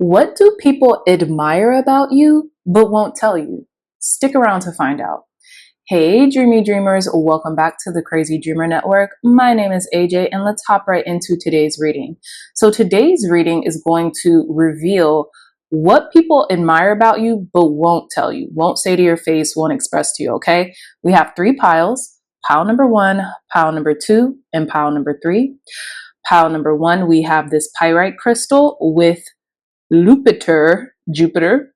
What do people admire about you but won't tell you? Stick around to find out. Hey, dreamy dreamers, welcome back to the Crazy Dreamer Network. My name is AJ, and let's hop right into today's reading. So today's reading is going to reveal what people admire about you but won't tell you, won't say to your face, won't express to you, okay? We have 3 piles, pile number 1, pile number 2, and pile number 3. Pile number 1, we have this pyrite crystal with Jupiter.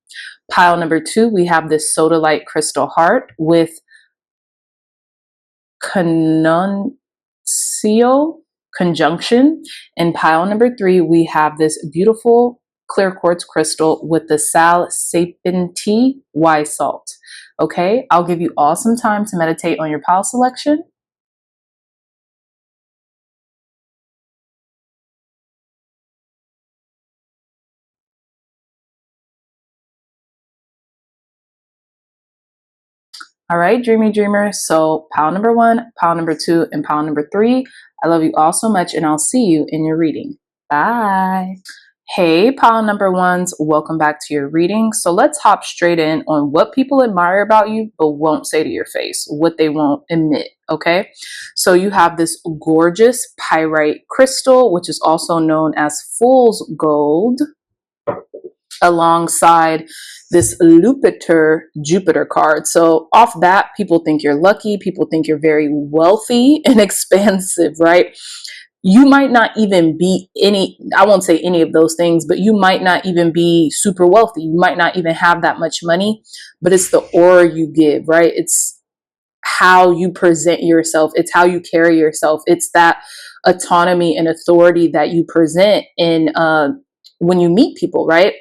Pile number 2, we have this sodalite crystal heart with conjunction. And pile number 3, we have this beautiful clear quartz crystal with the sal sapenti Y salt. Okay, I'll give you all some time to meditate on your pile selection. All right, dreamy dreamers. So pile number 1, pile number 2, and pile number 3. I love you all so much, and I'll see you in your reading. Bye. Hey, pile number 1s, welcome back to your reading. So let's hop straight in on what people admire about you but won't say to your face, what they won't admit, okay? So you have this gorgeous pyrite crystal, which is also known as fool's gold, alongside this Jupiter card. So off that, people think you're lucky. People think you're very wealthy and expansive, right? You might not even be I won't say any of those things, but you might not even be super wealthy. You might not even have that much money, but it's the aura you give, right? It's how you present yourself. It's how you carry yourself. It's that autonomy and authority that you present in when you meet people, right?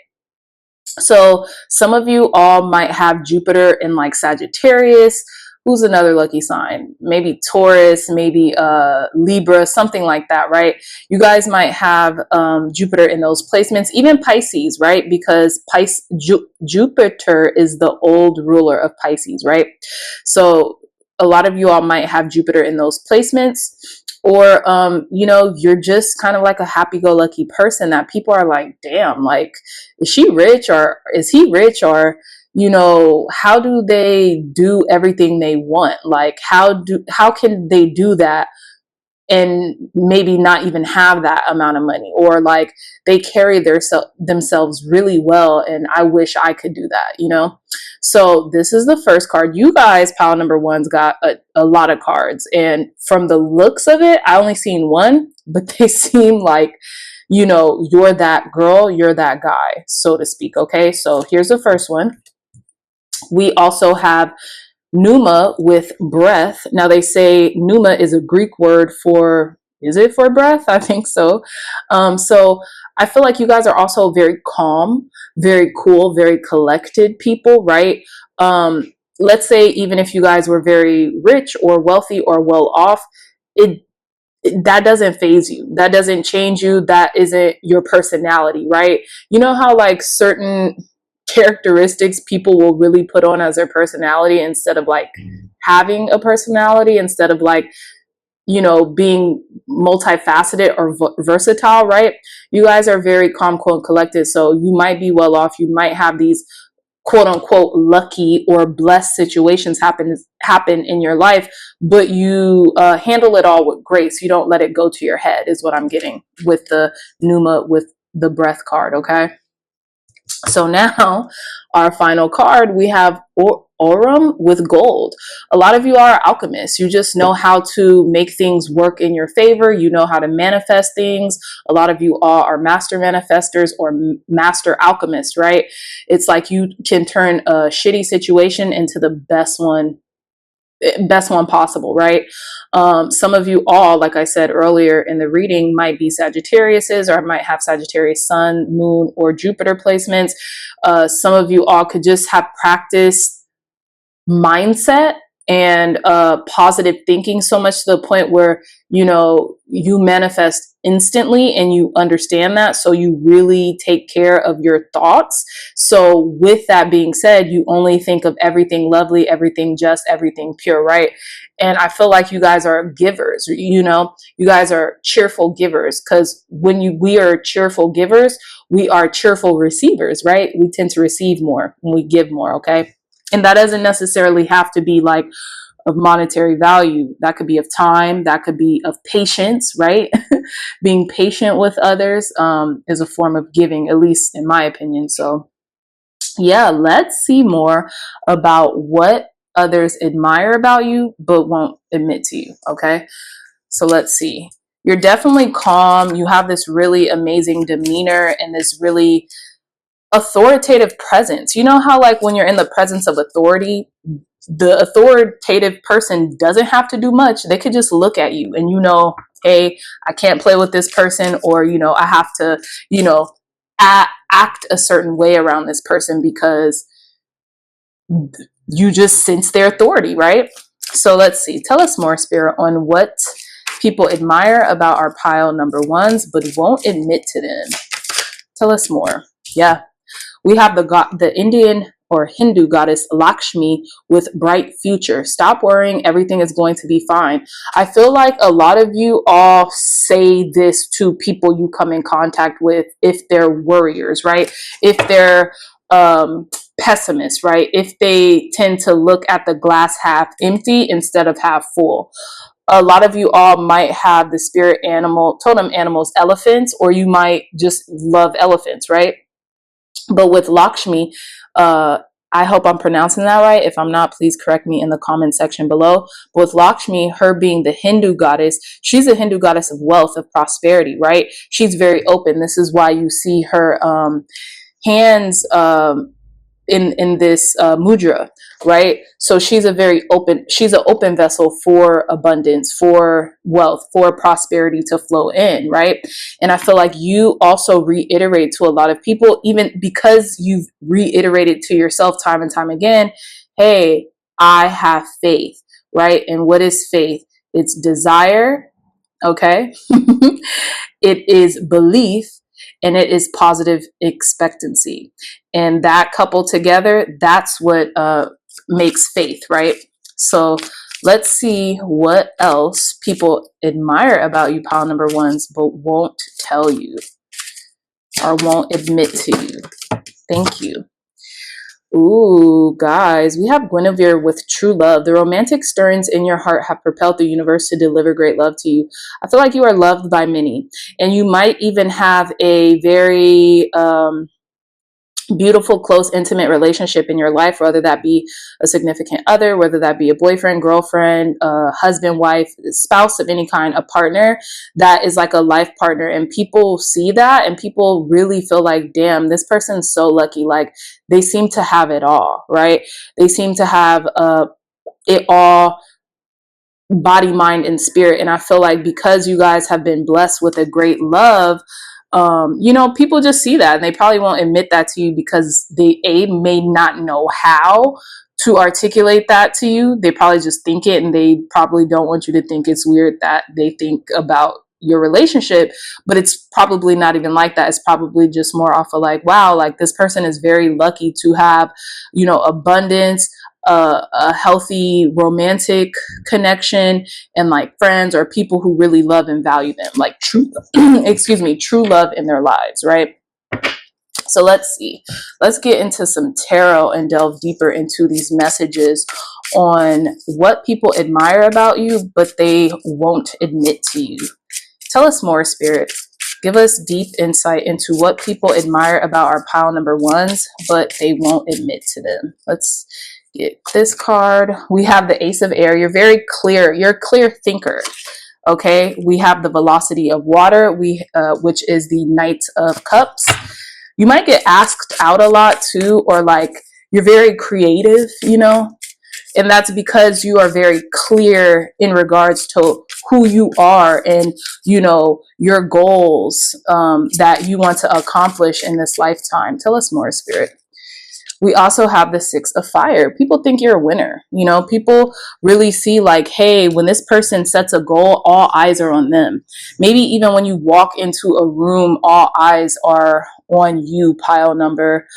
So some of you all might have Jupiter in like Sagittarius. Who's another lucky sign? Maybe Taurus, maybe Libra, something like that, right? You guys might have Jupiter in those placements, even Pisces, right? Because Jupiter is the old ruler of Pisces, right? So a lot of you all might have Jupiter in those placements. Or, you're just kind of like a happy-go-lucky person that people are like, damn, like, is she rich or is he rich? Or, how do they do everything they want? Like, how can they do that and maybe not even have that amount of money? Or like they carry themselves really well, and I wish I could do that, So this is the first card. You guys, pile number 1's got a lot of cards, and from the looks of it, I only seen one, but they seem like, you're that girl, you're that guy, so to speak. Okay, so here's the first one. We also have pneuma with breath. Now they say pneuma is a Greek word is it for breath? I think so. So I feel like you guys are also very calm, very cool, very collected people, right? Let's say even if you guys were very rich or wealthy or well off, that doesn't phase you. That doesn't change you. That isn't your personality, right? You know how like certain characteristics people will really put on as their personality instead of like having a personality, instead of like, being multifaceted or versatile, right? You guys are very calm, cool, and collected. So you might be well off. You might have these quote unquote lucky or blessed situations happen in your life, but you handle it all with grace. You don't let it go to your head, is what I'm getting with the pneuma with the breath card. Okay. So now our final card, we have Aurum with gold. A lot of you are alchemists. You just know how to make things work in your favor. You know how to manifest things. A lot of you all are master manifestors or master alchemists, right? It's like you can turn a shitty situation into the best one possible, right? Some of you all, like I said earlier in the reading, might be Sagittariuses or might have Sagittarius sun, moon, or Jupiter placements. Some of you all could just have practiced mindset and positive thinking so much to the point where, you manifest instantly, and you understand that. So you really take care of your thoughts. So with that being said, you only think of everything lovely, everything just, everything pure, right? And I feel like you guys are givers, you know, you guys are cheerful givers, because when we are cheerful givers, we are cheerful receivers, right? We tend to receive more when we give more, okay? And that doesn't necessarily have to be like of monetary value. That could be of time, that could be of patience, right? Being patient with others is a form of giving, at least in my opinion. So yeah, let's see more about what others admire about you but won't admit to you, okay? So let's see. You're definitely calm. You have this really amazing demeanor and this really authoritative presence. You know how like when you're in the presence of authority, the authoritative person doesn't have to do much. They could just look at you and, you know, hey, I can't play with this person, or, you know, I have to, you know, act a certain way around this person because you just sense their authority, right? So let's see. Tell us more, Spirit, on what people admire about our pile number ones but won't admit to them. Tell us more. Yeah. We have the Indian or Hindu goddess Lakshmi with bright future. Stop worrying. Everything is going to be fine. I feel like a lot of you all say this to people you come in contact with if they're worriers, right? If they're pessimists, right? If they tend to look at the glass half empty instead of half full. A lot of you all might have the spirit animal, totem animals, elephants, or you might just love elephants, right? But with Lakshmi, I hope I'm pronouncing that right. If I'm not, please correct me in the comment section below. But with Lakshmi, her being the Hindu goddess, she's a Hindu goddess of wealth, of prosperity, right? She's very open. This is why you see her hands in this mudra, right? So she's an open vessel for abundance, for wealth, for prosperity to flow in, right? And I feel like you also reiterate to a lot of people, even because you've reiterated to yourself time and time again, hey, I have faith, right? And what is faith? It's desire, okay? It is belief, and it is positive expectancy. And that coupled together, that's what makes faith, right? So let's see what else people admire about you, pile number ones, but won't tell you or won't admit to you. Thank you. Ooh, guys, we have Guinevere with true love. The romantic stirrings in your heart have propelled the universe to deliver great love to you. I feel like you are loved by many, and you might even have a very beautiful, close, intimate relationship in your life, whether that be a significant other, whether that be a boyfriend, girlfriend, husband, wife, spouse of any kind, a partner that is like a life partner. And people see that and people really feel like, damn, this person's so lucky. Like they seem to have it all, right? They seem to have it all, body, mind, and spirit. And I feel like because you guys have been blessed with a great love, you know, people just see that and they probably won't admit that to you because they may not know how to articulate that to you. They probably just think it, and they probably don't want you to think it's weird that they think about your relationship, but it's probably not even like that. It's probably just more off of like, wow, like this person is very lucky to have, you know, abundance, a healthy romantic connection, and like friends or people who really love and value them, like true, excuse me, true love in their lives, right? So let's see. Let's get into some tarot and delve deeper into these messages on what people admire about you, but they won't admit to you. Tell us more, Spirit. Give us deep insight into what people admire about our pile number ones, but they won't admit to them. Let's get this card. We have the Ace of Air. You're very clear. You're a clear thinker. Okay. We have the Velocity of Water, which is the Knight of Cups. You might get asked out a lot too, or like you're very creative, you know, and that's because you are very clear in regards to who you are and, you know, your goals that you want to accomplish in this lifetime. Tell us more, Spirit. We also have the Six of Fire. People think you're a winner. You know, people really see like, hey, when this person sets a goal, all eyes are on them. Maybe even when you walk into a room, all eyes are on you, pile number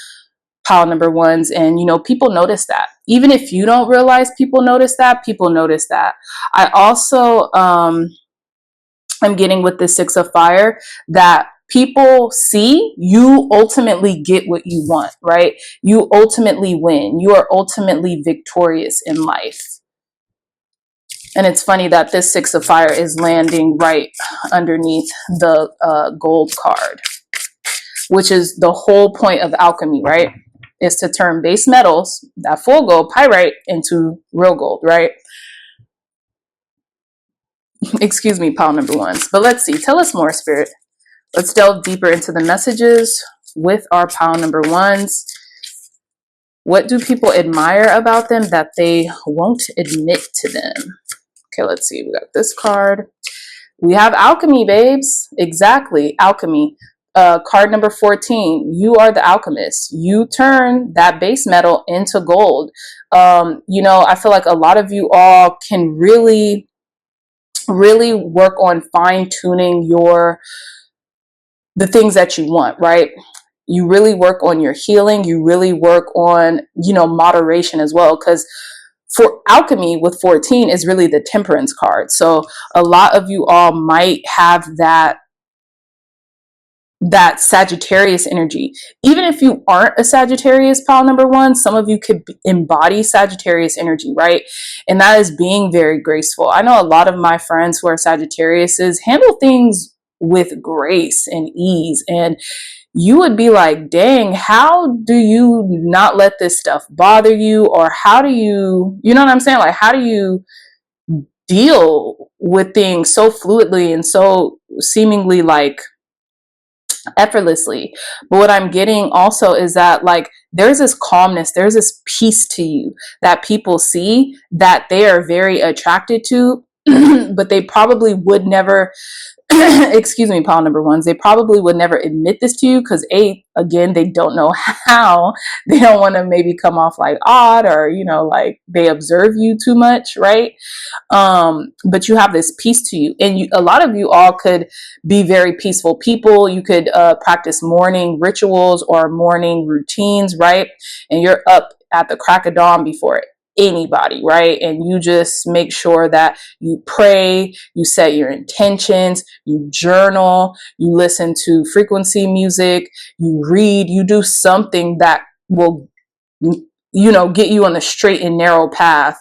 ones. And, you know, people notice that. Even if you don't realize people notice that, people notice that. I also, I'm getting with the Six of Fire that people see you ultimately get what you want, right? You ultimately win. You are ultimately victorious in life. And it's funny that this Six of Fire is landing right underneath the gold card, which is the whole point of alchemy, right? Is to turn base metals, that full gold, pyrite, into real gold, right? Excuse me, pile number ones. But let's see. Tell us more, Spirit. Let's delve deeper into the messages with our pile number ones. What do people admire about them that they won't admit to them? Okay, let's see. We got this card. We have alchemy, babes. Exactly. Alchemy. Card number 14. You are the alchemist. You turn that base metal into gold. You know, I feel like a lot of you all can really work on fine tuning the things that you want, right? You really work on your healing. You really work on, you know, moderation as well. Because for alchemy with 14 is really the temperance card. So a lot of you all might have that Sagittarius energy. Even if you aren't a Sagittarius pile number one, some of you could embody Sagittarius energy, right? And that is being very graceful. I know a lot of my friends who are Sagittariuses handle things with grace and ease, and you would be like, dang, how do you not let this stuff bother you? Or how do you know what I'm saying? Like, how do you deal with things so fluidly and so seemingly like effortlessly? But what I'm getting also is that like there's this calmness, there's this peace to you that people see that they are very attracted to, but they probably would never excuse me, pile number ones, they probably would never admit this to you because again, they don't know how. They don't want to maybe come off like odd, or, you know, like they observe you too much, right? But you have this peace to you, and a lot of you all could be very peaceful people. You could practice morning rituals or morning routines, right? And you're up at the crack of dawn before anybody, right? And you just make sure that you pray, you set your intentions, you journal, you listen to frequency music, you read, you do something that will, you know, get you on the straight and narrow path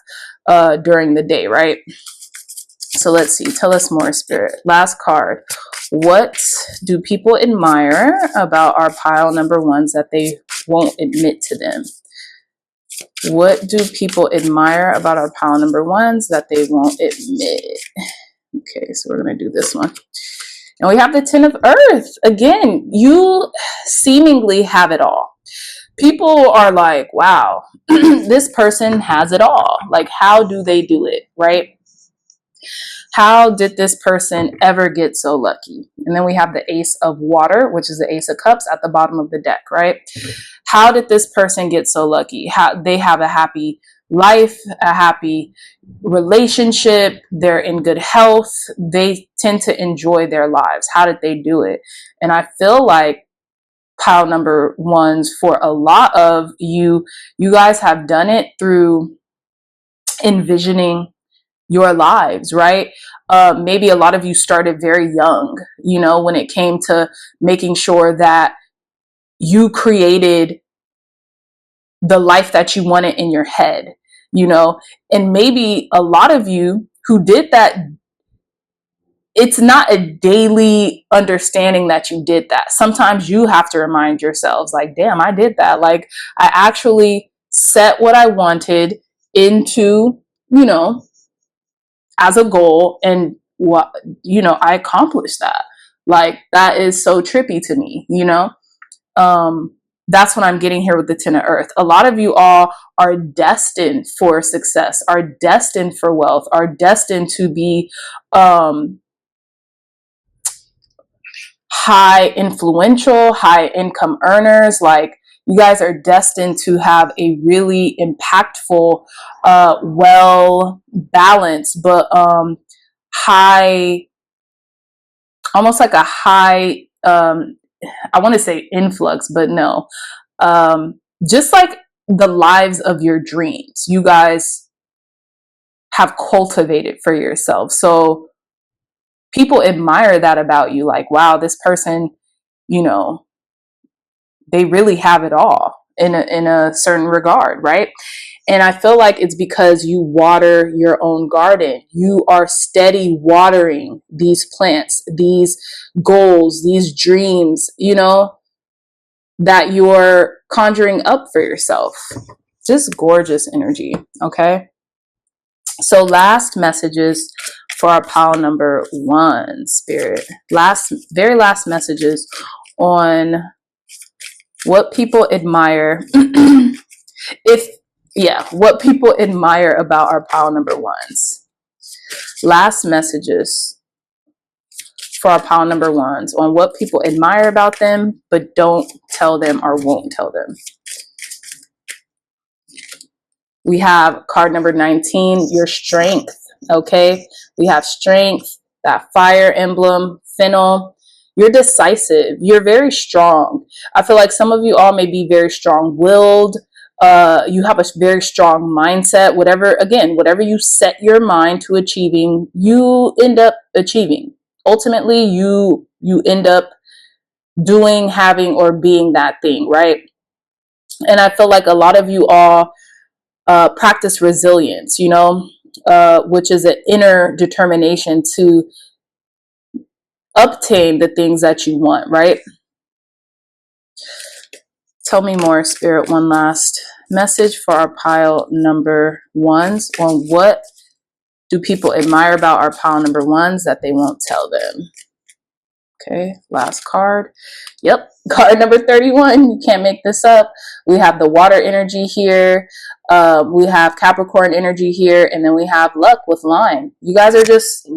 during the day, right? So let's see. Tell us more, Spirit. Last card. What do people admire about our pile number ones that they won't admit to them? What do people admire about our pile number ones that they won't admit? Okay, so we're going to do this one. And we have the Ten of Earth. Again, you seemingly have it all. People are like, wow, this person has it all. Like, how do they do it, right? How did this person ever get so lucky? And then we have the Ace of Water, which is the Ace of Cups at the bottom of the deck, right? How did this person get so lucky? How they have a happy life, a happy relationship, they're in good health, they tend to enjoy their lives. How did they do it? And I feel like pile number ones, for a lot of you guys have done it through envisioning your lives, right? Maybe a lot of you started very young, you know, when it came to making sure that you created the life that you wanted in your head, you know. And maybe a lot of you who did that, it's not a daily understanding that you did that. Sometimes you have to remind yourselves like, damn, I did that. Like, I actually set what I wanted into, you know, as a goal, and what, you know, I accomplished that. Like, that is so trippy to me, you know. That's what I'm getting here with the Ten of Earth. A lot of you all are destined for success, are destined for wealth, are destined to be high influential, high income earners. Like, You guys are destined to have a really impactful, well balanced, but high, almost like a high, I want to say influx, but no. Just like the lives of your dreams, you guys have cultivated for yourself. So people admire that about you. Like, wow, this person, you know, they really have it all in a certain regard, right? And I feel like it's because you water your own garden. You are steady watering these plants, these goals, these dreams, you know, that you're conjuring up for yourself. Just gorgeous energy, okay? So last messages for our pile number 1, Spirit. Very last messages on what people admire. What people admire about our pile number 1s. Last messages for our pile number 1s on what people admire about them, but don't tell them or won't tell them. We have card number 19, your strength. Okay. We have strength, that fire emblem, fennel. You're decisive. You're very strong. I feel like some of you all may be very strong-willed. You have a very strong mindset. Whatever you set your mind to achieving, you end up achieving. Ultimately, you end up doing, having, or being that thing, right? And I feel like a lot of you all practice resilience, you know, which is an inner determination to obtain the things that you want, right? Tell me more, Spirit. One last message for our pile number 1s on what do people admire about our pile number 1s that they won't tell them. Okay, last card. Yep, card number 31. You can't make this up. We have the water energy here. We have Capricorn energy here. And then we have luck with line. You guys are just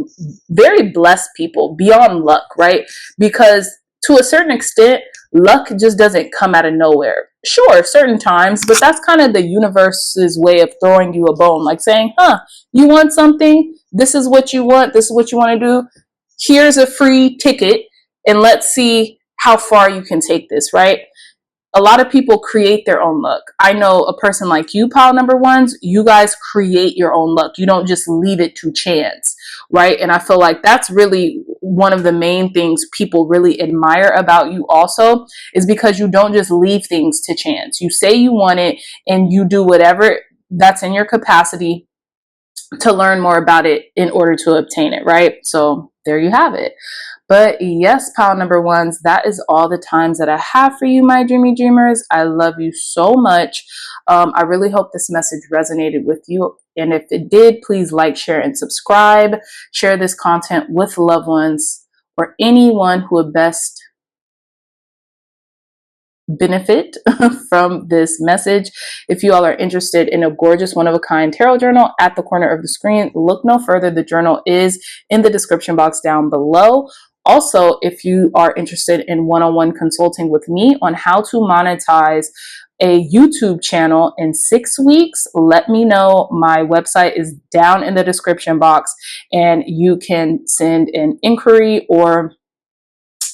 very blessed people, beyond luck, right? Because to a certain extent, luck just doesn't come out of nowhere. Sure, certain times, but that's kind of the universe's way of throwing you a bone, like saying, you want something? This is what you want. This is what you want to do. Here's a free ticket. And let's see how far you can take this, right? A lot of people create their own luck. I know a person like you, pile number 1s, you guys create your own luck. You don't just leave it to chance, right? And I feel like that's really one of the main things people really admire about you also, is because you don't just leave things to chance. You say you want it and you do whatever that's in your capacity to learn more about it in order to obtain it, right? So there you have it. But yes, pile number 1s, that is all the times that I have for you, my dreamy dreamers. I love you so much. I really hope this message resonated with you. And if it did, please like, share, and subscribe. Share this content with loved ones or anyone who would best benefit from this message. If you all are interested in a gorgeous one-of-a-kind tarot journal, at the corner of the screen, look no further. The journal is in the description box down below. Also, if you are interested in one-on-one consulting with me on how to monetize a YouTube channel in 6 weeks, let me know. My website is down in the description box and you can send an inquiry or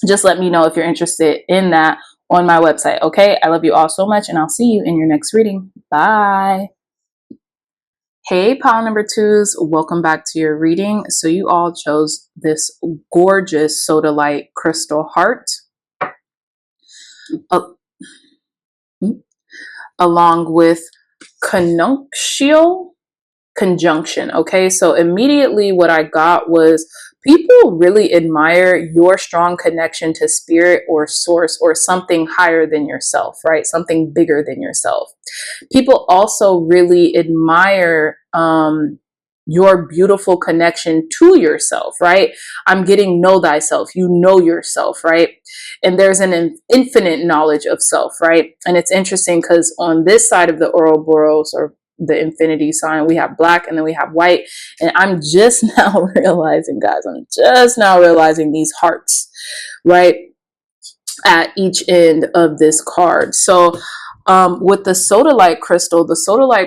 just let me know if you're interested in that on my website. Okay, I love you all so much and I'll see you in your next reading. Bye. Hey, pile number 2s, welcome back to your reading. So you all chose this gorgeous sodalite crystal heart along with conjunction. Okay, so immediately what I got was people really admire your strong connection to spirit or source or something higher than yourself, right? Something bigger than yourself. People also really admire your beautiful connection to yourself, right? I'm getting know thyself. You know yourself, right? And there's an infinite knowledge of self, right? And it's interesting because on this side of the Ouroboros, or the infinity sign, we have black and then we have white. And I'm just now realizing, guys, I'm just now realizing these hearts, right, at each end of this card. So With the sodalite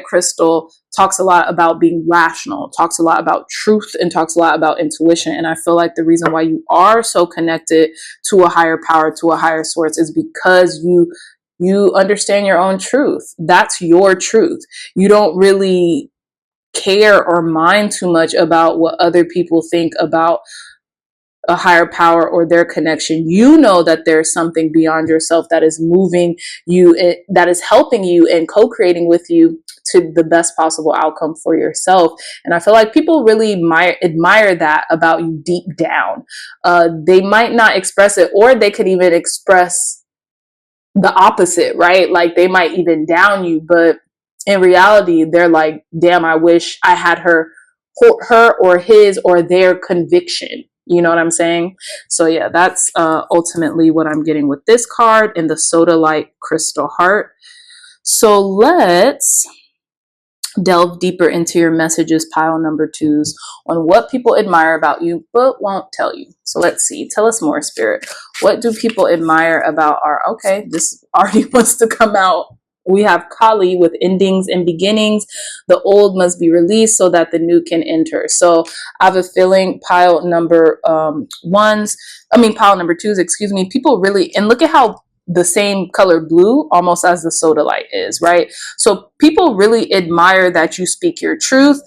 crystal talks a lot about being rational, talks a lot about truth, and talks a lot about intuition. And I feel like the reason why you are so connected to a higher power, to a higher source, is because you understand your own truth. That's your truth. You don't really care or mind too much about what other people think about a higher power or their connection. You know that there's something beyond yourself that is moving you, that is helping you and co-creating with you to the best possible outcome for yourself. And I feel like people really admire that about you deep down. They might not express it, or they could even express the opposite, right? Like they might even down you, but in reality, they're like, damn, I wish I had her or his or their conviction. You know what I'm saying? So yeah, that's ultimately what I'm getting with this card in the sodalite crystal heart. So let's delve deeper into your messages, pile number twos, on what people admire about you but won't tell you. So let's see. Tell us more, Spirit. What do people admire about our... Okay, this already wants to come out. We have Kali with endings and beginnings. The old must be released so that the new can enter. So I have a feeling pile number pile number twos, excuse me, people really... And look at how the same color blue almost as the sodalite is, right? So people really admire that you speak your truth,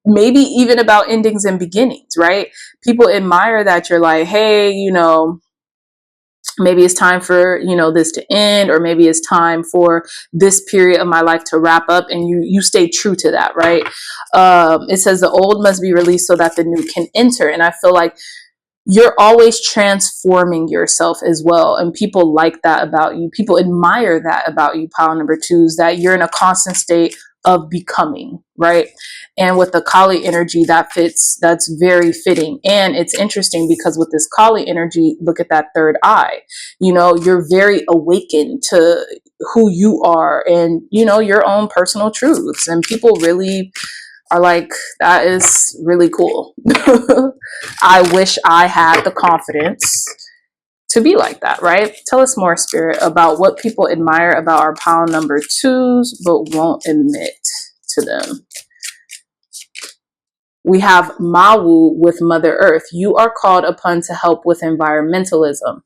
maybe even about endings and beginnings, right? People admire that you're like, hey, maybe it's time for, this to end, or maybe it's time for this period of my life to wrap up, and you stay true to that, right? It says the old must be released so that the new can enter. And I feel like you're always transforming yourself as well. And people like that about you. People admire that about you, pile number twos, that you're in a constant state of becoming, right? And with the Kali energy, that fits, that's very fitting. And it's interesting because with this Kali energy, look at that third eye. You're very awakened to who you are and, your own personal truths. And people really are like, that is really cool. I wish I had the confidence to be like that, right? Tell us more, Spirit, about what people admire about our pile number twos but won't admit to them. We have Mawu with Mother Earth. You are called upon to help with environmentalism.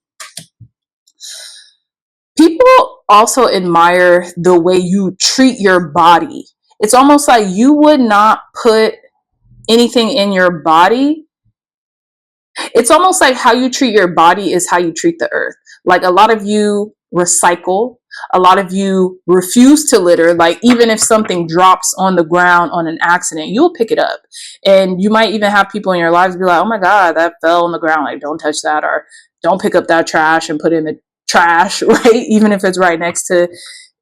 People also admire the way you treat your body. It's almost like you would not put anything in your body. It's almost like how you treat your body is how you treat the earth. Like a lot of you recycle, a lot of you refuse to litter. Like even if something drops on the ground on an accident, you'll pick it up. And you might even have people in your lives be like, oh my God, that fell on the ground. Like don't touch that, or don't pick up that trash and put it in the trash, right? Even if it's right next to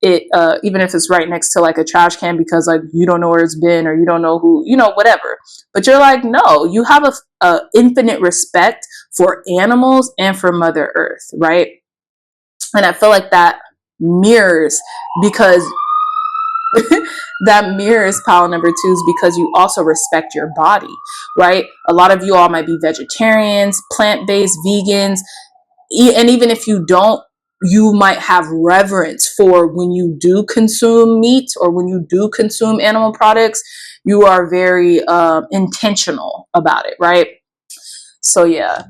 it, even if it's right next to like a trash can, because like you don't know where it's been, or you don't know who, whatever. But you're like, no, you have a infinite respect for animals and for Mother Earth, right? And I feel like that mirrors, because that mirrors pile number twos, because you also respect your body, right? A lot of you all might be vegetarians, plant-based, vegans, and even if you don't, you might have reverence for when you do consume meat or when you do consume animal products. You are very intentional about it, right? So yeah,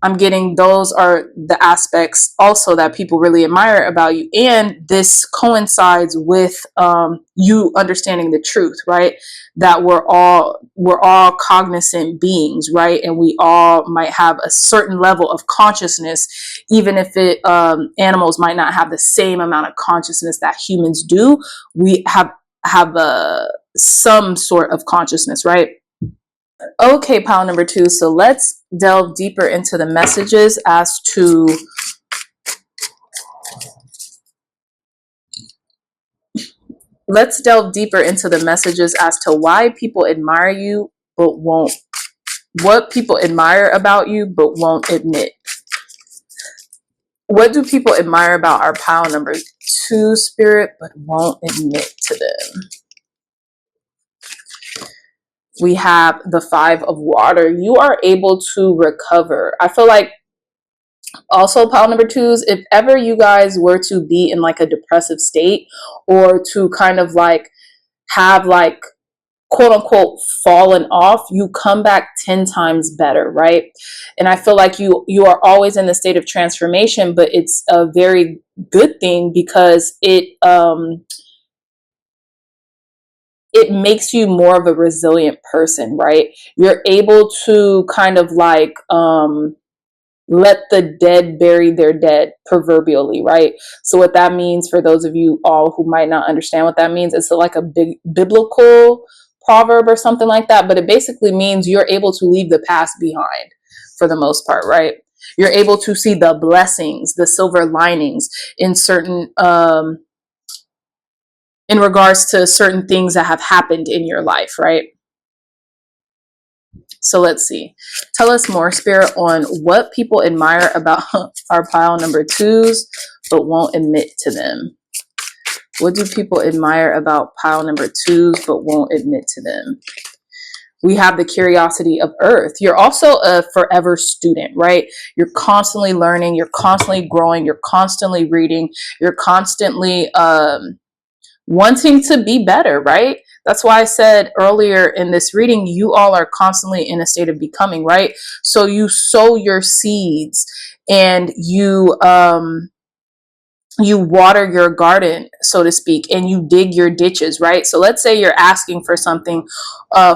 I'm getting those are the aspects also that people really admire about you. And this coincides with you understanding the truth, right? That we're all cognizant beings, right? And we all might have a certain level of consciousness, even if animals might not have the same amount of consciousness that humans do. We have some sort of consciousness, right? Okay, pile number two. So let's delve deeper into the messages as to why people admire you but won't, what people admire about you but won't admit. What do people admire about our pile number two, Spirit, but won't admit to them? We have the Five of Water. You are able to recover. I feel like Also, pile number twos, if ever you guys were to be in like a depressive state, or to kind of like have like quote unquote fallen off, you come back 10 times better, right? And I feel like you are always in the state of transformation, but it's a very good thing, because it makes you more of a resilient person, right? You're able to kind of like let the dead bury their dead, proverbially, right? So what that means, for those of you all who might not understand what that means, it's like a big biblical proverb or something like that, but it basically means you're able to leave the past behind for the most part, right? You're able to see the blessings, the silver linings in certain in regards to certain things that have happened in your life, right? So let's see. Tell us more, Spirit, on what people admire about our pile number twos, but won't admit to them. What do people admire about pile number twos, but won't admit to them? We have the curiosity of earth. You're also a forever student, right? You're constantly learning. You're constantly growing. You're constantly reading. You're constantly wanting to be better, right? That's why I said earlier in this reading, you all are constantly in a state of becoming, right? So you sow your seeds, and you water your garden, so to speak, and you dig your ditches, right? So let's say you're asking for something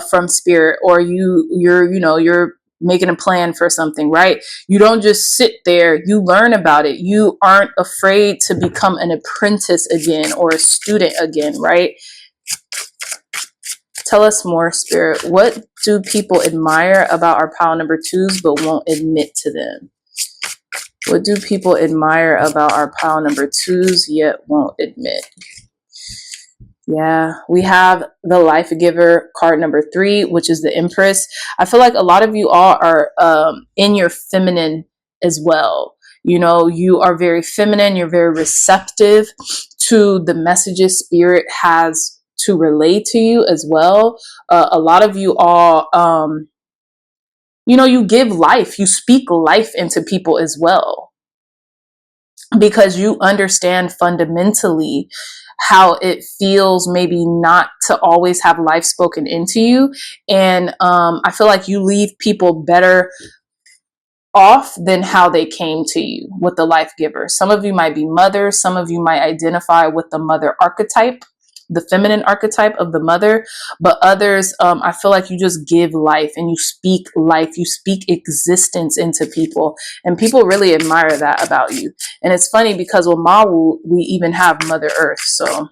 from spirit, or you're making a plan for something, right? You don't just sit there, you learn about it. You aren't afraid to become an apprentice again, or a student again, right? Tell us more, Spirit. What do people admire about our pile number twos, but won't admit to them? What do people admire about our pile number twos, yet won't admit? Yeah, we have the life giver card number 3, which is the Empress. I feel like a lot of you all are in your feminine as well. You know, you are very feminine. You're very receptive to the messages Spirit has to relay to you as well. A lot of you all, you give life. You speak life into people as well, because you understand fundamentally how it feels maybe not to always have life spoken into you. And I feel like you leave people better off than how they came to you with the life giver. Some of you might be mothers. Some of you might identify with the mother archetype, the feminine archetype of the mother, but others, I feel like you just give life, and you speak life, you speak existence into people, and people really admire that about you. And it's funny, because with Mawu, we even have Mother Earth. So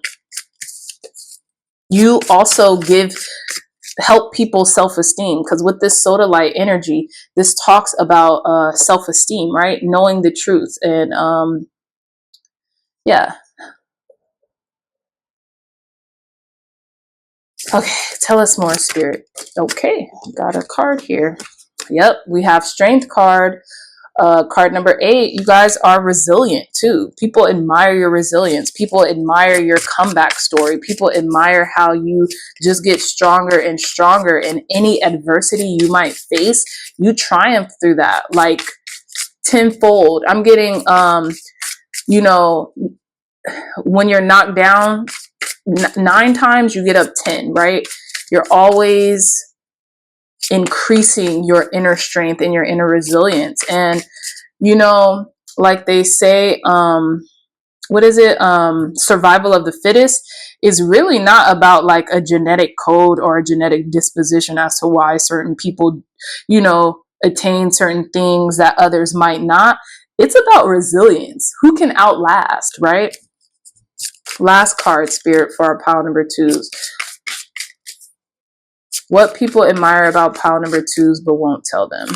you also help people self-esteem, because with this soda light energy, this talks about self-esteem, right? Knowing the truth. And yeah. Okay, tell us more, Spirit. Okay, got a card here. Yep, we have Strength card. Card number 8, you guys are resilient too. People admire your resilience. People admire your comeback story. People admire how you just get stronger and stronger, and any adversity you might face, you triumph through that like tenfold. I'm getting, when you're knocked down 9 times, you get up 10, right? You're always increasing your inner strength and your inner resilience. And like they say, what is it? Survival of the fittest is really not about like a genetic code or a genetic disposition as to why certain people, attain certain things that others might not. It's about resilience. Who can outlast, right? Last card, Spirit, for our pile number 2s. What people admire about pile number 2s but won't tell them.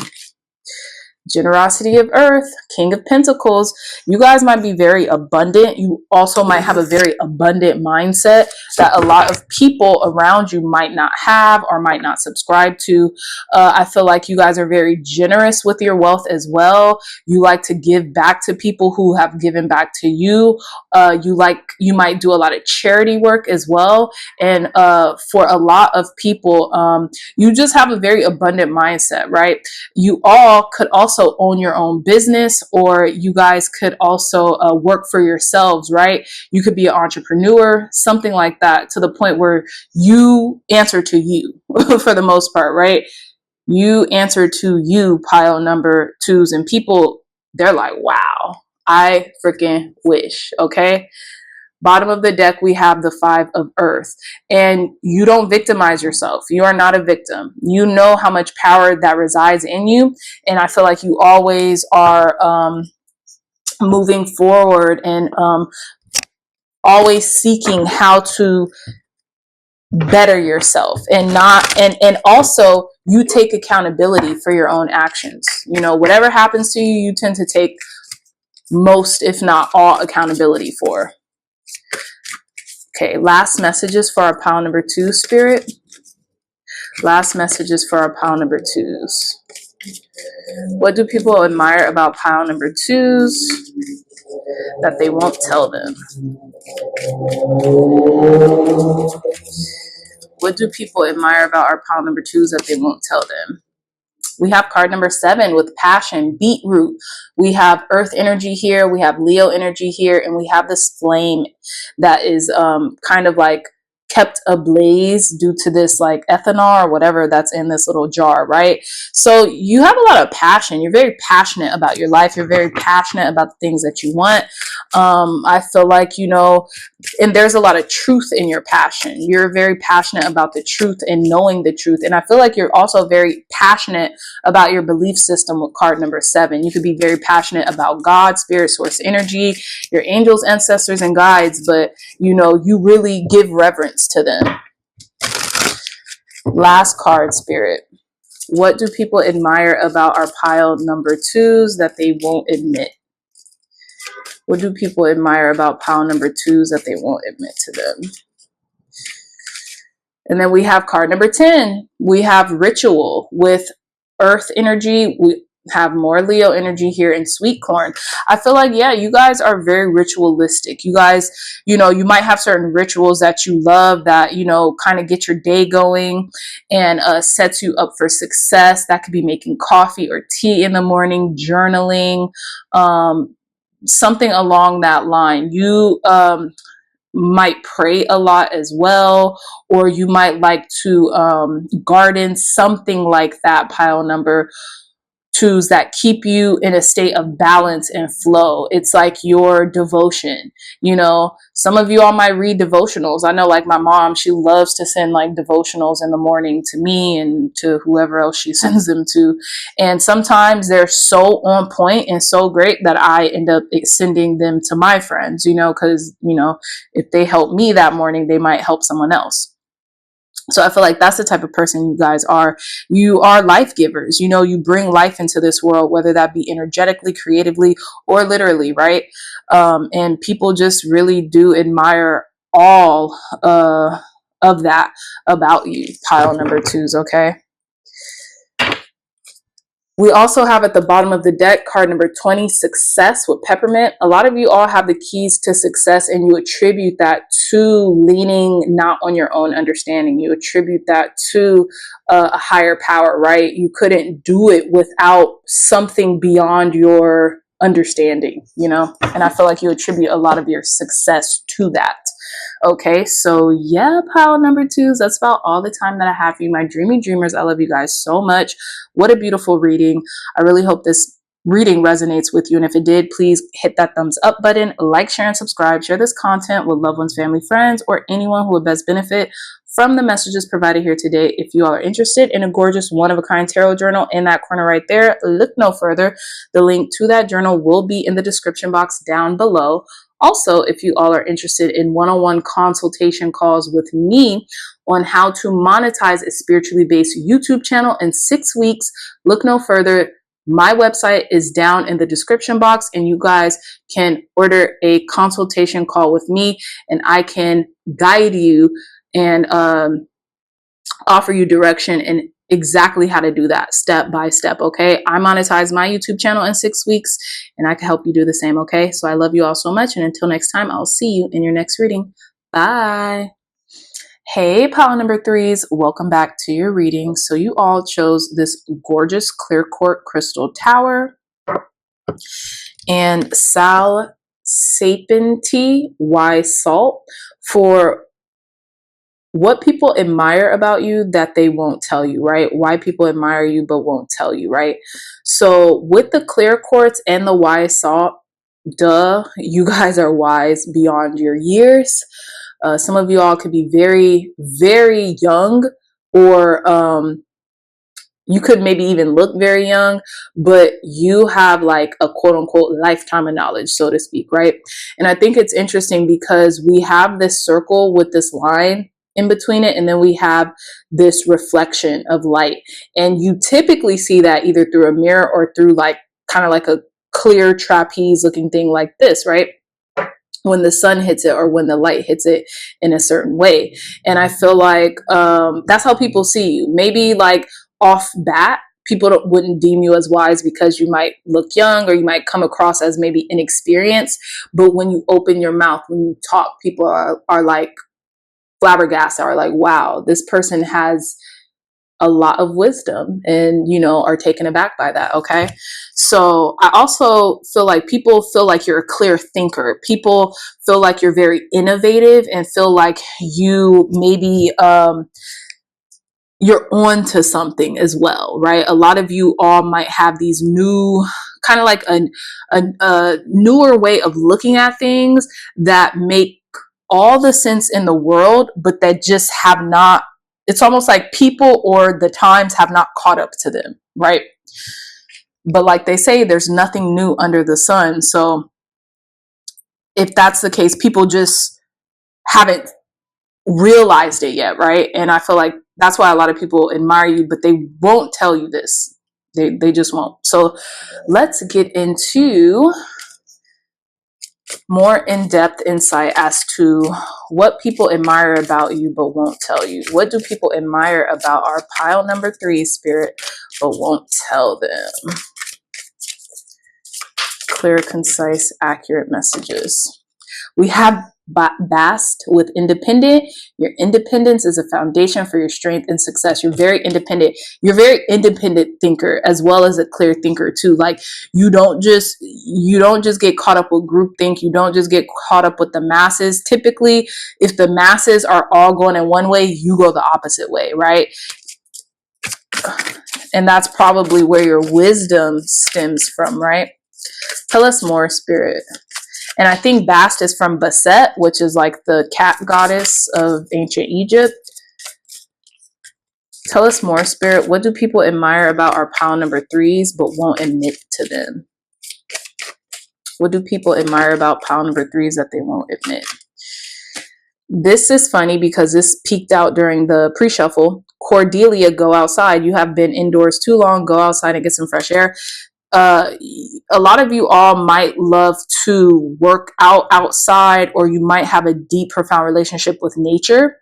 Generosity of earth, King of Pentacles. You guys might be very abundant. You also might have a very abundant mindset that a lot of people around you might not have or might not subscribe to. I feel like you guys are very generous with your wealth as well. You like to give back to people who have given back to you. You might do a lot of charity work as well. And for a lot of people, you just have a very abundant mindset, right? You all could also also own your own business, or you guys could also work for yourselves, right? You could be an entrepreneur, something like that, to the point where you answer to you for the most part, right? You answer to you, pile number twos, and people, they're like, wow, I freaking wish, okay? Bottom of the deck, we have the 5 of earth, and you don't victimize yourself. You are not a victim. You know how much power that resides in you. And I feel like you always are moving forward and always seeking how to better yourself, and also you take accountability for your own actions. You know, whatever happens to you, you tend to take most, if not all, accountability for. Okay, last messages for our pile number 2, Spirit. Last messages for our pile number 2s. What do people admire about pile number 2s that they won't tell them? What do people admire about our pile number 2s that they won't tell them? We have card number 7 with passion, beetroot. We have earth energy here. We have Leo energy here. And we have this flame that is kind of like kept ablaze due to this like ethanol or whatever that's in this little jar, right? So you have a lot of passion. You're very passionate about your life. You're very passionate about the things that you want. I feel like, you know, and there's a lot of truth in your passion. You're very passionate about the truth and knowing the truth. And I feel like you're also very passionate about your belief system with card number 7. You could be very passionate about God, spirit, source, energy, your angels, ancestors, and guides, but you know, you really give reverence to them. Last card, Spirit. What do people admire about our pile number 2s that they won't admit? What do people admire about pile number 2s that they won't admit to them? And then we have card number 10. We have ritual with earth energy. We have more Leo energy here in sweet corn. I feel like, yeah, you guys are very ritualistic. You guys, you know, you might have certain rituals that you love that, you know, kind of get your day going and sets you up for success. That could be making coffee or tea in the morning, journaling, something along that line. You might pray a lot as well, or you might like to garden, something like that, pile number 2s, that keep you in a state of balance and flow. It's like your devotion. You know, some of you all might read devotionals. I know, like my mom, she loves to send like devotionals in the morning to me and to whoever else she sends them to. And sometimes they're so on point and so great that I end up sending them to my friends, you know, because, you know, if they help me that morning, they might help someone else. So I feel like that's the type of person you guys are. You are life givers. You know, you bring life into this world, whether that be energetically, creatively, or literally, right? And people just really do admire all of that about you, pile number 2s, okay? We also have at the bottom of the deck, card number 20, success with peppermint. A lot of you all have the keys to success, and you attribute that to leaning not on your own understanding. You attribute that to a higher power, right? You couldn't do it without something beyond your understanding, you know? And I feel like you attribute a lot of your success to that. Okay, so yeah, pile number 2s, that's about all the time that I have for you, my dreamy dreamers. I love you guys so much. What a beautiful reading. I really hope this reading resonates with you. And if it did, please hit that thumbs up button, like, share, and subscribe. Share this content with loved ones, family, friends, or anyone who would best benefit from the messages provided here today. If you all are interested in a gorgeous one-of-a-kind tarot journal in that corner right there, look no further. The link to that journal will be in the description box down below. Also, if you all are interested in one-on-one consultation calls with me on how to monetize a spiritually based YouTube channel in 6 weeks, look no further. My website is down in the description box, and you guys can order a consultation call with me, and I can guide you and offer you direction and exactly how to do that step by step. Okay, I monetize my YouTube channel in 6 weeks, and I can help you do the same. Okay, so I love you all so much, and until next time, I'll see you in your next reading. Bye. Hey, pile number threes, welcome back to your reading. So you all chose this gorgeous clear quartz crystal tower and Sal Sapinti Y Salt for what people admire about you that they won't tell you, right? Why people admire you but won't tell you, right? So with the clear quartz and the Y Salt, duh, you guys are wise beyond your years. Some of you all could be very, very young, or you could maybe even look very young, but you have like a quote unquote lifetime of knowledge, so to speak, right? And I think it's interesting because we have this circle with this line in between it, and then we have this reflection of light. And you typically see that either through a mirror or through like kind of like a clear trapeze looking thing like this, right? When the sun hits it or when the light hits it in a certain way. And I feel like that's how people see you. Maybe like off bat, people wouldn't deem you as wise because you might look young or you might come across as maybe inexperienced. But when you open your mouth, when you talk, people are like flabbergasted, are like, wow, this person has a lot of wisdom, and you know, are taken aback by that. Okay, so I also feel like people feel like you're a clear thinker. People feel like you're very innovative and feel like you maybe you're on to something as well, right? A lot of you all might have these new kind of like a newer way of looking at things that make all the sense in the world, but that just have not, it's almost like people or the times have not caught up to them, right? But like they say, there's nothing new under the sun. So if that's the case, people just haven't realized it yet, right? And I feel like that's why a lot of people admire you, but they won't tell you this. They just won't. So let's get into more in-depth insight as to what people admire about you but won't tell you. What do people admire about our pile number three, Spirit, but won't tell them? Clear, concise, accurate messages. We have Bast with independent. Your independence is a foundation for your strength and success. You're very independent. You're a very independent thinker as well as a clear thinker too. Like you don't just get caught up with groupthink. You don't just get caught up with the masses. Typically, if the masses are all going in one way, you go the opposite way, right? And that's probably where your wisdom stems from, right? Tell us more, Spirit. And I think Bast is from Bastet, which is like the cat goddess of ancient Egypt. Tell us more, Spirit. What do people admire about our pile number threes but won't admit to them? What do people admire about pile number threes that they won't admit? This is funny because this peaked out during the pre-shuffle. Cordelia, go outside. You have been indoors too long. Go outside and get some fresh air. A lot of you all might love to work out outside, or you might have a deep, profound relationship with nature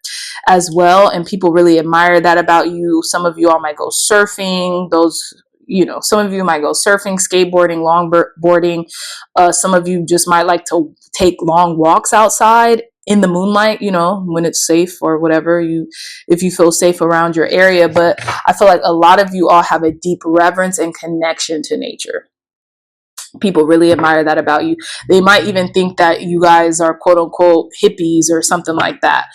as well. And people really admire that about you. Some of you all might go surfing. Some of you might go surfing, skateboarding, longboarding. Some of you just might like to take long walks outside in the moonlight, when it's safe or whatever, if you feel safe around your area. But I feel like a lot of you all have a deep reverence and connection to nature. People really admire that about you. They might even think that you guys are quote unquote hippies or something like that.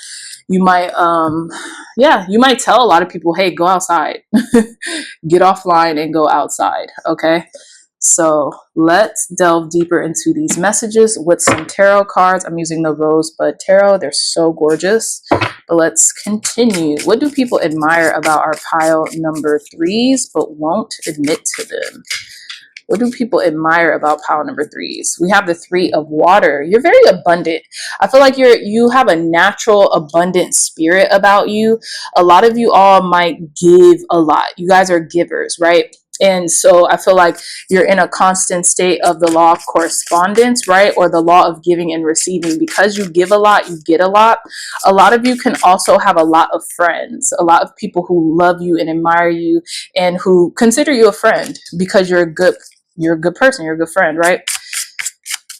You might, you might tell a lot of people, hey, go outside, get offline and go outside. Okay. So let's delve deeper into these messages with some tarot cards. I'm using the Rosebud Tarot. They're so gorgeous. But let's continue. What do people admire about our pile number threes but won't admit to them? What do people admire about pile number threes? We have the Three of Water. You're very abundant. I feel like you have a natural abundant spirit about you. A lot of you all might give a lot. You guys are givers, right? And so I feel like you're in a constant state of the law of correspondence, right? Or the law of giving and receiving. Because you give a lot, you get a lot. A lot of you can also have a lot of friends, a lot of people who love you and admire you and who consider you a friend because you're a good person, you're a good friend, right?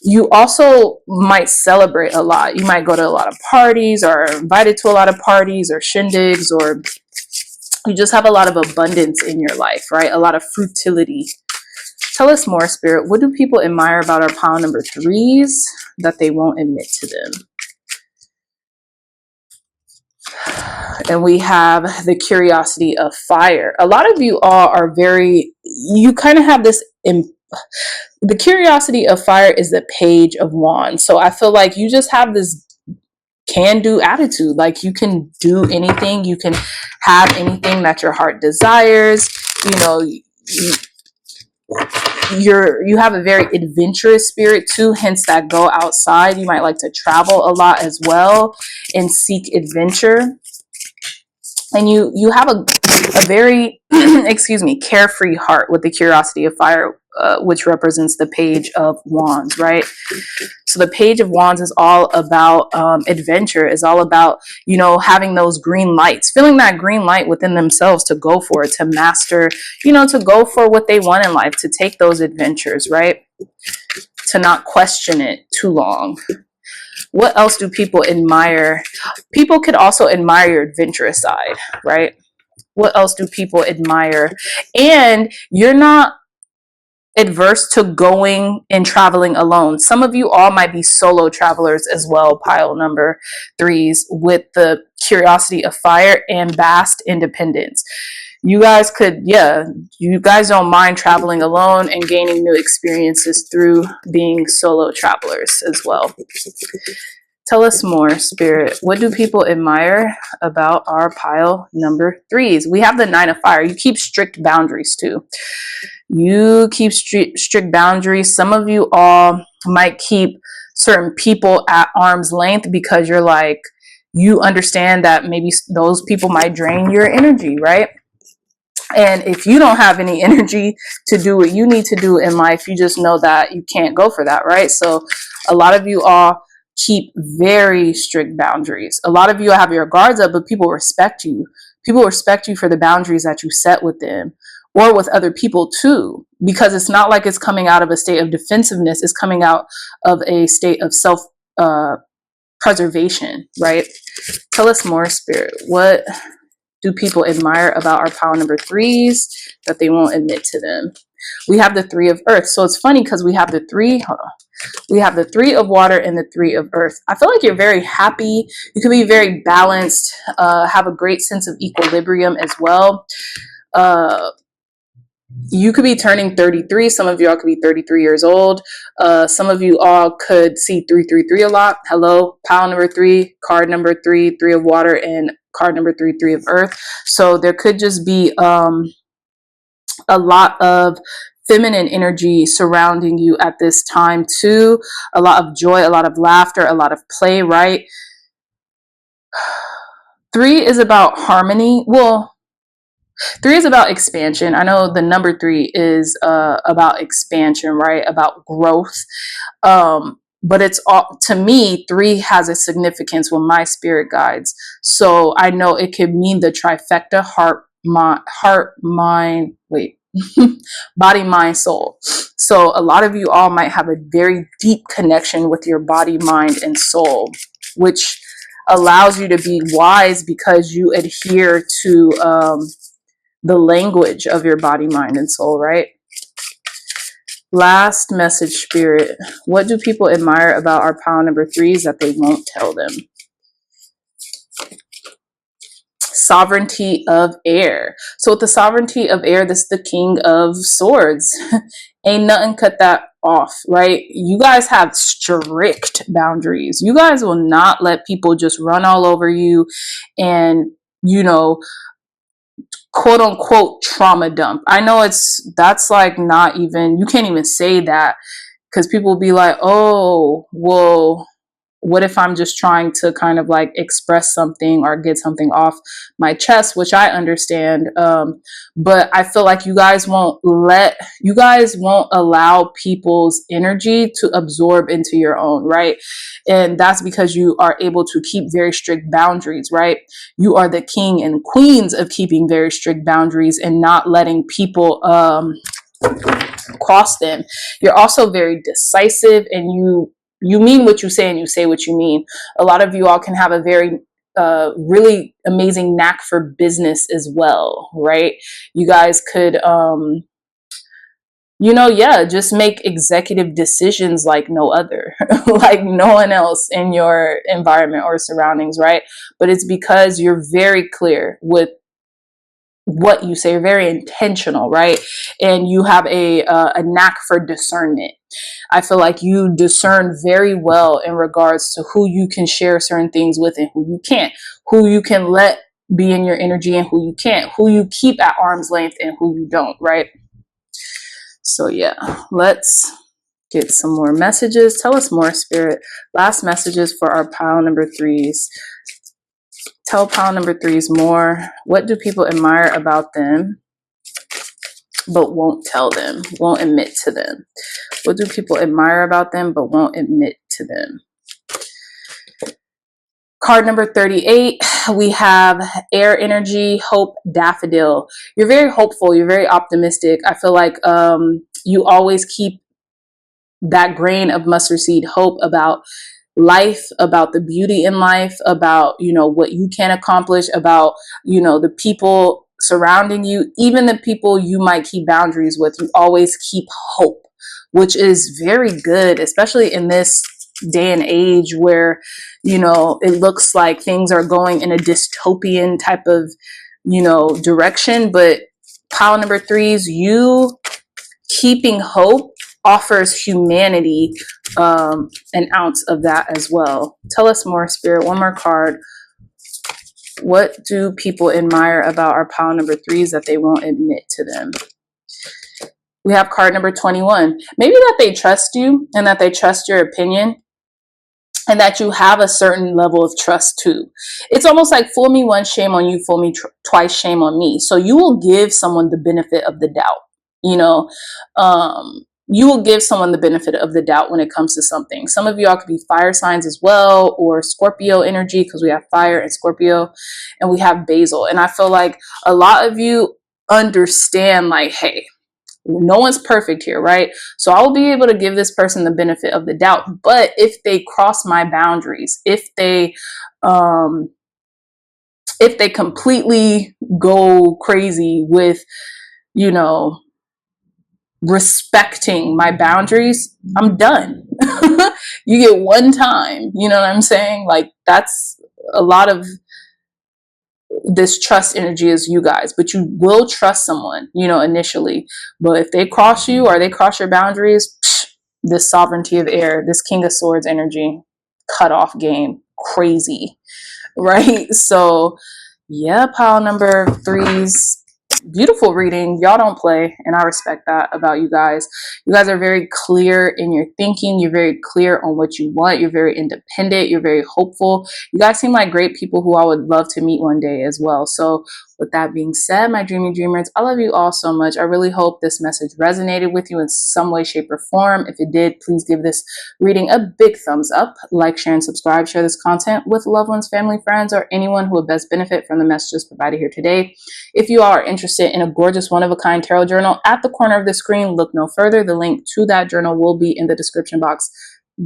You also might celebrate a lot. You might go to a lot of parties or are invited to a lot of parties or shindigs, or you just have a lot of abundance in your life, right? A lot of frutility. Tell us more, Spirit. What do people admire about our pile number threes that they won't admit to them? And we have the curiosity of fire. A lot of you all are very, you kind of have this, the curiosity of fire is the Page of Wands. So I feel like you just have this can-do attitude. Like you can do anything. You can have anything that your heart desires. You know, you have a very adventurous spirit too, hence that go outside. You might like to travel a lot as well and seek adventure. And you have a very excuse me, carefree heart with the curiosity of fire, which represents the Page of Wands, right? So the Page of Wands is all about adventure, is all about, you know, having those green lights, feeling that green light within themselves to go for it, to master, you know, to go for what they want in life, to take those adventures, right? To not question it too long. What else do people admire? People could also admire your adventurous side, right? What else do people admire? And you're not adverse to going and traveling alone. Some of you all might be solo travelers as well, pile number threes, with the curiosity of fire and vast independence. You guys could, yeah, you guys don't mind traveling alone and gaining new experiences through being solo travelers as well. Tell us more, Spirit. What do people admire about our pile number threes? We have the Nine of Fire. You keep strict boundaries too. You keep strict boundaries. Some of you all might keep certain people at arm's length because you're like, you understand that maybe those people might drain your energy, right? And if you don't have any energy to do what you need to do in life, you just know that you can't go for that, right? So a lot of you all keep very strict boundaries. A lot of you have your guards up, but people respect you. People respect you for the boundaries that you set with them or with other people too, because it's not like it's coming out of a state of defensiveness. It's coming out of a state of self preservation, right? Tell us more, Spirit. What do people admire about our pile number threes that they won't admit to them? We have the Three of Earth. So it's funny because we have the three, hold on. We have the Three of Water and the Three of Earth. I feel like you're very happy. You can be very balanced, have a great sense of equilibrium as well. You could be turning 33. Some of y'all could be 33 years old. Some of you all could see 333 a lot. Hello, pile number three, card number three, Three of Water, and card number three, Three of Earth. So there could just be a lot of feminine energy surrounding you at this time too. A lot of joy, a lot of laughter, a lot of play, right? Three is about harmony. Well, three is about expansion. I know the number three is about expansion, right? About growth. But it's all, to me, three has a significance with my spirit guides. So I know it could mean the trifecta: body, mind, soul. So a lot of you all might have a very deep connection with your body, mind, and soul, which allows you to be wise because you adhere to the language of your body, mind, and soul, right? Last message, Spirit. What do people admire about our pile number threes that they won't tell them? Sovereignty of air. So with the sovereignty of air, this is the King of Swords. Ain't nothing cut that off, right? You guys have strict boundaries. You guys will not let people just run all over you and, you know, quote unquote trauma dump. I know that's like not even, you can't even say that because people will be like, oh, well, what if I'm just trying to kind of like express something or get something off my chest, which I understand. But I feel like you guys won't allow people's energy to absorb into your own, right? And that's because you are able to keep very strict boundaries, right? You are the king and queens of keeping very strict boundaries and not letting people, cross them. You're also very decisive, and you mean what you say and you say what you mean. A lot of you all can have a very really amazing knack for business as well, right? You guys could yeah, just make executive decisions like no other, like no one else in your environment or surroundings, right? But it's because you're very clear with what you say. You're very intentional, right? And you have a knack for discernment. I feel like you discern very well in regards to who you can share certain things with and who you can't, who you can let be in your energy and who you can't, who you keep at arm's length and who you don't, right? So yeah, let's get some more messages. Tell us more, Spirit. Last messages for our pile number threes. Tell pile number threes more. What do people admire about them but won't tell them, won't admit to them? What do people admire about them but won't admit to them? Card number 38, we have air energy, hope, daffodil. You're very hopeful. You're very optimistic. I feel like you always keep that grain of mustard seed hope about life, about the beauty in life, about, what you can accomplish, about, the people surrounding you, even the people you might keep boundaries with. You always keep hope, which is very good, especially in this day and age where, it looks like things are going in a dystopian type of, direction. But pile number threes, you keeping hope offers humanity an ounce of that as well. Tell us more, Spirit. One more card. What do people admire about our pile number threes that they won't admit to them? We have card number 21. Maybe that they trust you and that they trust your opinion, and that you have a certain level of trust too. It's almost like fool me once, shame on you, fool me twice, shame on me. So you will give someone the benefit of the doubt. You will give someone the benefit of the doubt when it comes to something. Some of y'all could be fire signs as well, or Scorpio energy, because we have fire and Scorpio, and we have basil. And I feel like a lot of you understand, like, hey, no one's perfect here, right? So I will be able to give this person the benefit of the doubt. But if they cross my boundaries, if they completely go crazy with, respecting my boundaries, I'm done. You get one time, you know what I'm saying? Like, that's a lot of this trust energy is you guys, but you will trust someone, initially. But if they cross you or they cross your boundaries, this sovereignty of air, this King of Swords energy, cut off game, crazy, right? So yeah, pile number threes, beautiful reading. Y'all don't play, and I respect that about you guys. You guys are very clear in your thinking. You're very clear on what you want. You're very independent. You're very hopeful. You guys seem like great people who I would love to meet one day as well. So with that being said, my dreamy dreamers, I love you all so much. I really hope this message resonated with you in some way, shape, or form. If it did, please give this reading a big thumbs up. Like, share, and subscribe. Share this content with loved ones, family, friends, or anyone who would best benefit from the messages provided here today. If you are interested in a gorgeous one-of-a-kind tarot journal, at the corner of the screen, look no further. The link to that journal will be in the description box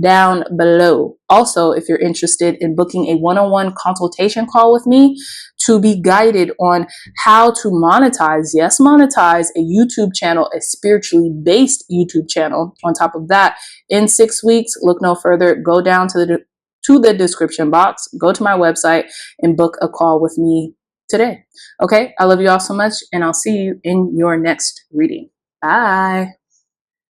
down below. Also, if you're interested in booking a one-on-one consultation call with me to be guided on how to monetize, yes, monetize a YouTube channel, a spiritually based YouTube channel. On top of that, in 6 weeks, look no further. Go down to the description box, go to my website, and book a call with me today. Okay, I love you all so much, and I'll see you in your next reading. Bye.